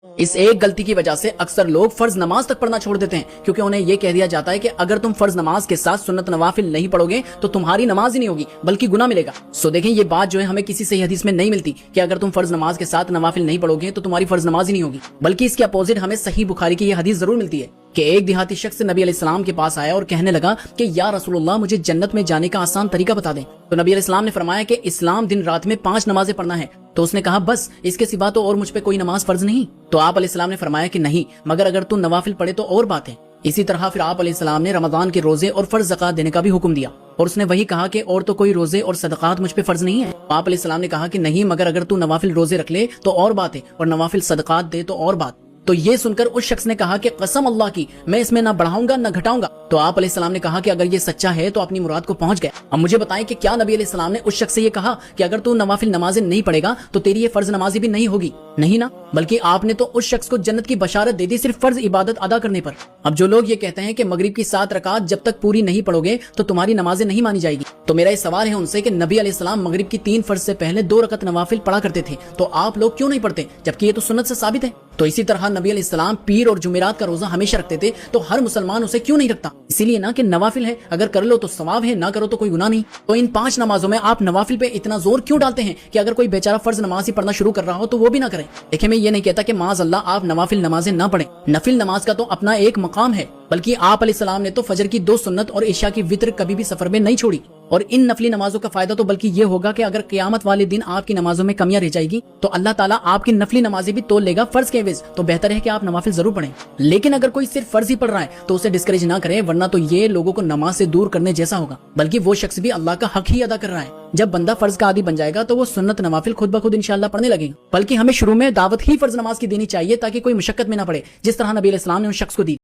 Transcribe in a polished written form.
اس ایک غلطی کی وجہ سے اکثر لوگ فرض نماز تک پڑھنا چھوڑ دیتے ہیں، کیونکہ انہیں یہ کہہ دیا جاتا ہے کہ اگر تم فرض نماز کے ساتھ سنت نوافل نہیں پڑھو گے تو تمہاری نماز ہی نہیں ہوگی بلکہ گناہ ملے گا۔ دیکھیں یہ بات جو ہے ہمیں کسی صحیح حدیث میں نہیں ملتی کہ اگر تم فرض نماز کے ساتھ نوافل نہیں پڑھو گے تو تمہاری فرض نماز ہی نہیں ہوگی، بلکہ اس کے اپوزٹ ہمیں صحیح بخاری کی یہ حدیث ضرور ملتی ہے کہ ایک دیہاتی شخص نبی علیہ السلام کے پاس آیا اور کہنے لگا کہ یا رسول اللہ مجھے جنت میں جانے کا آسان طریقہ بتا دیں۔ تو نبی علیہ السلام نے فرمایا کہ اسلام دن رات میں 5 نمازیں پڑھنا ہے۔ تو اس نے کہا بس اس کے سوا تو اور مجھ پہ کوئی نماز فرض نہیں۔ تو آپ علیہ السلام نے فرمایا کہ نہیں، مگر اگر تو نوافل پڑھے تو اور بات ہے۔ اسی طرح پھر آپ علیہ السلام نے رمضان کے روزے اور فرض زکات دینے کا بھی حکم دیا، اور اس نے وہی کہا کہ اور تو کوئی روزے اور صدقات مجھ پہ فرض نہیں ہے۔ آپ علیہ السلام نے کہا کہ نہیں، مگر اگر تو نوافل روزے رکھ لے تو اور بات ہے، اور نوافل صدقات دے تو اور بات۔ تو یہ سن کر اس شخص نے کہا کہ قسم اللہ کی میں اس میں نہ بڑھاؤں گا نہ گھٹاؤں گا۔ تو آپ علیہ السلام نے کہا کہ اگر یہ سچا ہے تو اپنی مراد کو پہنچ گیا۔ اب مجھے بتائیں کہ کیا نبی علیہ السلام نے اس شخص سے یہ کہا کہ اگر تو نوافل نمازیں نہیں پڑھے گا تو تیری یہ فرض نمازی بھی نہیں ہوگی؟ نہیں نا، بلکہ آپ نے تو اس شخص کو جنت کی بشارت دے دی صرف فرض عبادت ادا کرنے پر۔ اب جو لوگ یہ کہتے ہیں کہ مغرب کی 7 رکعت جب تک پوری نہیں پڑھو گے تو تمہاری نمازیں نہیں مانی جائے گی، تو میرا یہ سوال ہے ان سے کہ نبی علیہ السلام مغرب کی 3 فرض سے پہلے 2 رکعت نوافل پڑھا کرتے تھے، تو آپ لوگ کیوں نہیں پڑھتے جبکہ یہ تو سنت سے ثابت ہے؟ تو اسی طرح نبی علیہ السلام پیر اور جمعرات کا روزہ ہمیشہ رکھتے تھے، تو ہر مسلمان اسے کیوں نہیں رکھتا؟ اسی لیے نا کہ نوافل ہے، اگر کر لو تو ثواب ہے، نہ کرو تو کوئی گناہ نہیں۔ تو ان 5 نمازوں میں آپ نوافل پہ اتنا زور کیوں ڈالتے ہیں کہ اگر کوئی بیچارہ فرض نماز ہی پڑھنا شروع کر رہا ہو تو وہ بھی نہ کرے؟ دیکھیں میں یہ نہیں کہتا کہ معاذ اللہ آپ نوافل نمازیں نہ پڑھیں، نفل نماز کا تو اپنا ایک مقام ہے، بلکہ آپ علیہ السلام نے تو فجر کی 2 سنت اور عشاء کی وتر کبھی بھی سفر میں نہیں چھوڑی۔ اور ان نفلی نمازوں کا فائدہ تو بلکہ یہ ہوگا کہ اگر قیامت والے دن آپ کی نمازوں میں کمیاں رہ جائے گی تو اللہ تعالیٰ آپ کی نفلی نمازیں بھی تول لے گا فرض کے عوض۔ تو بہتر ہے کہ آپ نوافل ضرور پڑھیں، لیکن اگر کوئی صرف فرض ہی پڑھ رہا ہے تو اسے ڈسکریج نہ کریں، ورنہ تو یہ لوگوں کو نماز سے دور کرنے جیسا ہوگا، بلکہ وہ شخص بھی اللہ کا حق ہی ادا کر رہا ہے۔ جب بندہ فرض کا عادی بن جائے گا تو وہ سنت نوافل خود بخود انشاءاللہ پڑھنے لگے گا، بلکہ ہمیں شروع میں دعوت ہی فرض نماز کی دینی چاہیے تاکہ کوئی مشقت میں نہ پڑے، جس طرح نبی علیہ السلام نے اس شخص کو دی۔